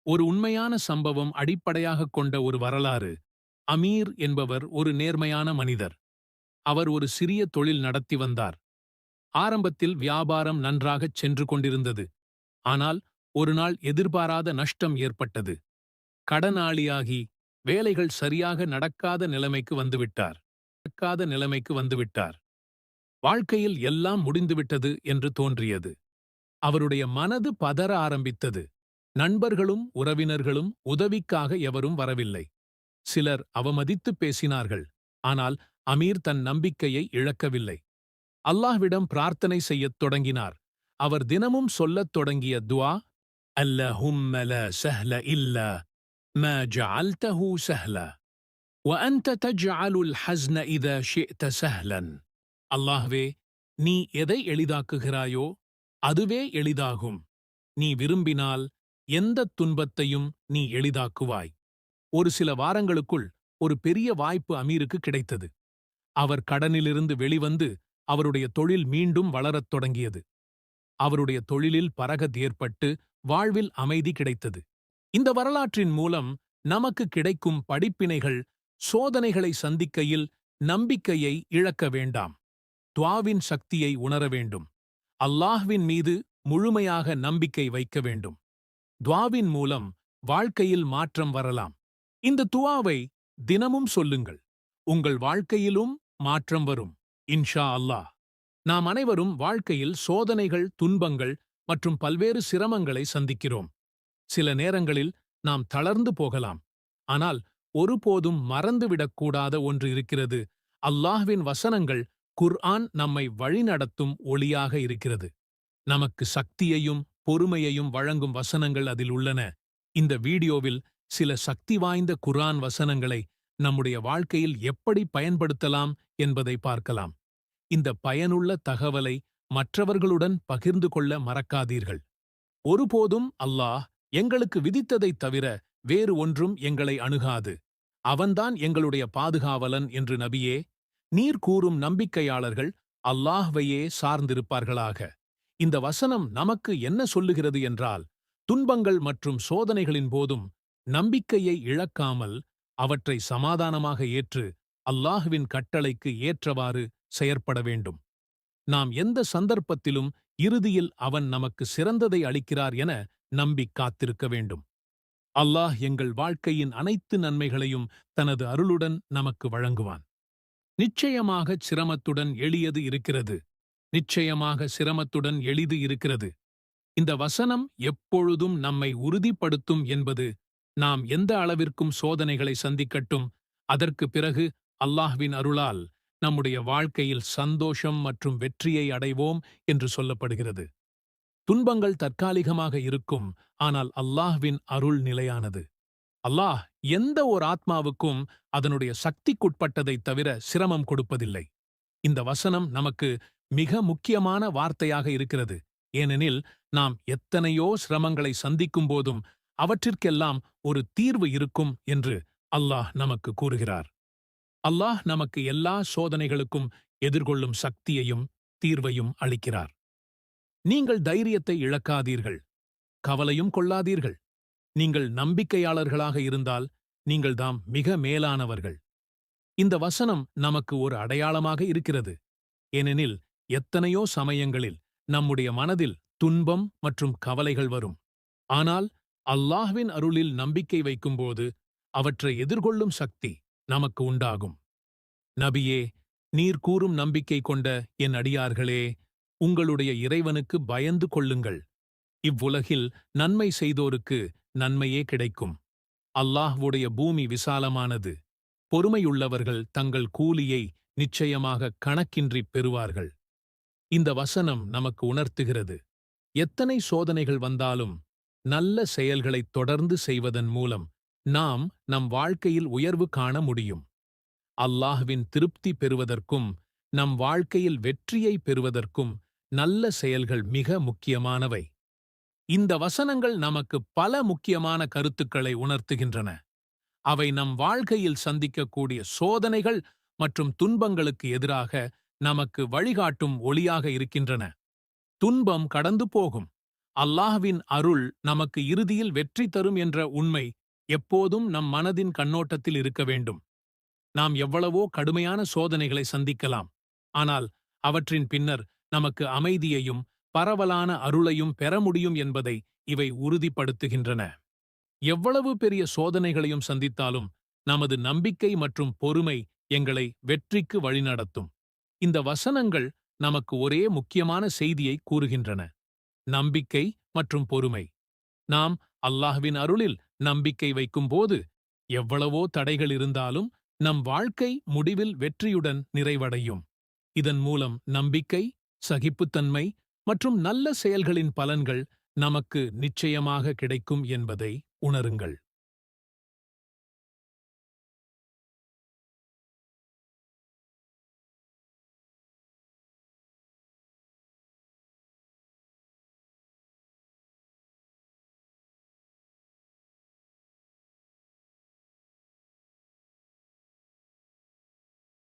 ஒரு உண்மையான சம்பவம் அடிப்படையாகக் கொண்ட ஒரு வரலாறு. அமீர் என்பவர் ஒரு நேர்மையான மனிதர். அவர் ஒரு சிறிய தொழில் நடத்தி வந்தார். ஆரம்பத்தில் வியாபாரம் நன்றாகச் சென்று கொண்டிருந்தது. ஆனால் ஒருநாள் எதிர்பாராத நஷ்டம் ஏற்பட்டது. கடனாளியாகி வேலைகள் சரியாக நடக்காத நிலைமைக்கு வந்துவிட்டார். வாழ்க்கையில் எல்லாம் முடிந்துவிட்டது என்று தோன்றியது. அவருடைய மனது பதற ஆரம்பித்தது. நண்பர்களும் உறவினர்களும் உதவிக்காக எவரும் வரவில்லை. சிலர் அவமதித்துப் பேசினார்கள். ஆனால் அமீர் தன் நம்பிக்கையை இழக்கவில்லை. அல்லாஹ்விடம் பிரார்த்தனை செய்யத் தொடங்கினார். அவர் தினமும் சொல்லத் தொடங்கிய துஆ, அல்லஹும்ம லா சஹ்ல இல்லா மா ஜஅல்தஹு சஹ்லா வ அன்த தஜ்அலுல் ஹஸ்ன இதா ஷி'த சஹ்லன். அல்லாஹ்வே, நீ எதை எளிதாக்குகிறாயோ அதுவே எளிதாகும். நீ விரும்பினால் எந்தத் துன்பத்தையும் நீ எளிதாக்குவாய். ஒரு சில வாரங்களுக்குள் ஒரு பெரிய வாய்ப்பு அமீருக்கு கிடைத்தது. அவர் கடனிலிருந்து வெளிவந்து அவருடைய தொழில் மீண்டும் வளரத் தொடங்கியது. அவருடைய தொழிலில் பரகத் ஏற்பட்டு வாழ்வில் அமைதி கிடைத்தது. இந்த வரலாற்றின் மூலம் நமக்கு கிடைக்கும் படிப்பினைகள்: சோதனைகளை சந்திக்கையில் நம்பிக்கையை இழக்க வேண்டாம். துஆவின் சக்தியை உணர வேண்டும். அல்லாஹ்வின் மீது முழுமையாக நம்பிக்கை வைக்க வேண்டும். துஆவின் மூலம் வாழ்க்கையில் மாற்றம் வரலாம். இந்த துஆவை தினமும் சொல்லுங்கள். உங்கள் வாழ்க்கையிலும் மாற்றம் வரும். இன்ஷா அல்லாஹ். நாம் அனைவரும் வாழ்க்கையில் சோதனைகள், துன்பங்கள் மற்றும் பல்வேறு சிரமங்களை சந்திக்கிறோம். சில நேரங்களில் நாம் தளர்ந்து போகலாம். ஆனால் ஒருபோதும் மறந்துவிடக்கூடாத ஒன்று இருக்கிறது. அல்லாஹ்வின் வசனங்கள், குர்ஆன் நம்மை வழிநடத்தும் ஒளியாக இருக்கிறது. நமக்கு சக்தியையும் பொறுமையையும் வழங்கும் வசனங்கள் அதில் உள்ளன. இந்த வீடியோவில் சில சக்தி வாய்ந்த குர்ஆன் வசனங்களை நம்முடைய வாழ்க்கையில் எப்படி பயன்படுத்தலாம் என்பதை பார்க்கலாம். இந்த பயனுள்ள தகவலை மற்றவர்களுடன் பகிர்ந்து கொள்ள மறக்காதீர்கள். ஒருபோதும் அல்லாஹ் எங்களுக்கு விதித்ததைத் தவிர வேறு ஒன்றும் எங்களை அணுகாது. அவன்தான் எங்களுடைய பாதுகாவலன் என்று நபியே, நீர் கூறும் நம்பிக்கையாளர்கள் அல்லாஹ்வையே சார்ந்திருப்பார்களாக. இந்த வசனம் நமக்கு என்ன சொல்லுகிறது என்றால், துன்பங்கள் மற்றும் சோதனைகளின் போதும் நம்பிக்கையை இழக்காமல் அவற்றை சமாதானமாக ஏற்று அல்லாஹ்வின் கட்டளைக்கு ஏற்றவாறு செயற்பட வேண்டும். நாம் எந்த சந்தர்ப்பத்திலும் இறுதியில் அவன் நமக்கு சிறந்ததை அளிக்கிறார் என நம்பிக் காத்திருக்க வேண்டும். அல்லாஹ் எங்கள் வாழ்க்கையின் அனைத்து நன்மைகளையும் தனது அருளுடன் நமக்கு வழங்குவான். நிச்சயமாகச் சிரமத்துடன் எளியது இருக்கிறது. நிச்சயமாக சிரமத்துடன் எளிது இருக்கிறது. இந்த வசனம் எப்பொழுதும் நம்மை உறுதிப்படுத்தும் என்பது, நாம் எந்த அளவிற்கும் சோதனைகளை சந்திக்கட்டும், அதற்கு பிறகு அல்லாஹ்வின் அருளால் நம்முடைய வாழ்க்கையில் சந்தோஷம் மற்றும் வெற்றியை அடைவோம் என்று சொல்லப்படுகிறது. துன்பங்கள் தற்காலிகமாக இருக்கும், ஆனால் அல்லாஹ்வின் அருள் நிலையானது. அல்லாஹ் எந்த ஓர் ஆத்மாவுக்கும் அதனுடைய சக்திக்குட்பட்டதைத் தவிர சிரமம் கொடுப்பதில்லை. இந்த வசனம் நமக்கு மிக முக்கியமான வார்த்தையாக இருக்கிறது. ஏனெனில் நாம் எத்தனையோ சிரமங்களை சந்திக்கும் போதும் அவற்றிற்கெல்லாம் ஒரு தீர்வு இருக்கும் என்று அல்லாஹ் நமக்கு கூறுகிறார். அல்லாஹ் நமக்கு எல்லா சோதனைகளுக்கும் எதிர்கொள்ளும் சக்தியையும் தீர்வையும் அளிக்கிறார். நீங்கள் தைரியத்தை இழக்காதீர்கள். கவலையும் கொள்ளாதீர்கள். நீங்கள் நம்பிக்கையாளர்களாக இருந்தால் நீங்கள்தாம் மிக மேலானவர்கள். இந்த வசனம் நமக்கு ஒரு அடையாளமாக இருக்கிறது. ஏனெனில் எத்தனையோ சமயங்களில் நம்முடைய மனதில் துன்பம் மற்றும் கவலைகள் வரும். ஆனால் அல்லாஹ்வின் அருளில் நம்பிக்கை வைக்கும்போது அவற்றை எதிர்கொள்ளும் சக்தி நமக்கு உண்டாகும். நபியே, நீர் கூறும் நம்பிக்கை கொண்ட என் அடியார்களே, உங்களுடைய இறைவனுக்கு பயந்து கொள்ளுங்கள். இவ்வுலகில் நன்மை செய்தோருக்கு நன்மையே கிடைக்கும். அல்லாஹ்வுடைய பூமி விசாலமானது. பொறுமையுள்ளவர்கள் தங்கள் கூலியை நிச்சயமாக கணக்கின்றிப் பெறுவார்கள். இந்த வசனம் நமக்கு உணர்த்துகிறது, எத்தனை சோதனைகள் வந்தாலும் நல்ல செயல்களைத் தொடர்ந்து செய்வதன் மூலம் நாம் நம் வாழ்க்கையில் உயர்வு காண முடியும். அல்லாஹ்வின் திருப்தி பெறுவதற்கும் நம் வாழ்க்கையில் வெற்றியை பெறுவதற்கும் நல்ல செயல்கள் மிக முக்கியமானவை. இந்த வசனங்கள் நமக்கு பல முக்கியமான கருத்துக்களை உணர்த்துகின்றன. அவை நம் வாழ்க்கையில் சந்திக்கக்கூடிய சோதனைகள் மற்றும் துன்பங்களுக்கு எதிராக நமக்கு வழிகாட்டும் ஒளியாக இருக்கின்றன. துன்பம் கடந்து போகும், அல்லாஹ்வின் அருள் நமக்கு இறுதியில் வெற்றி தரும் என்ற உண்மை எப்போதும் நம் மனதின் கண்ணோட்டத்தில் இருக்க வேண்டும். நாம் எவ்வளவோ கடுமையான சோதனைகளை சந்திக்கலாம், ஆனால் அவற்றின் பின்னர் நமக்கு அமைதியையும் பரவலான அருளையும் பெற முடியும் என்பதை இவை உறுதிப்படுத்துகின்றன. எவ்வளவு பெரிய சோதனைகளையும் சந்தித்தாலும் நமது நம்பிக்கை மற்றும் பொறுமை எங்களை வெற்றிக்கு வழிநடத்தும். இந்த வசனங்கள் நமக்கு ஒரே முக்கியமான செய்தியை கூறுகின்றன: நம்பிக்கை மற்றும் பொறுமை. நாம் அல்லாஹ்வின் அருளில் நம்பிக்கை வைக்கும்போது எவ்வளவோ தடைகள் இருந்தாலும் நம் வாழ்க்கை முடிவில் வெற்றியுடன் நிறைவடையும். இதன் மூலம் நம்பிக்கை, சகிப்புத்தன்மை மற்றும் நல்ல செயல்களின் பலன்கள் நமக்கு நிச்சயமாக கிடைக்கும் என்பதை உணருங்கள்.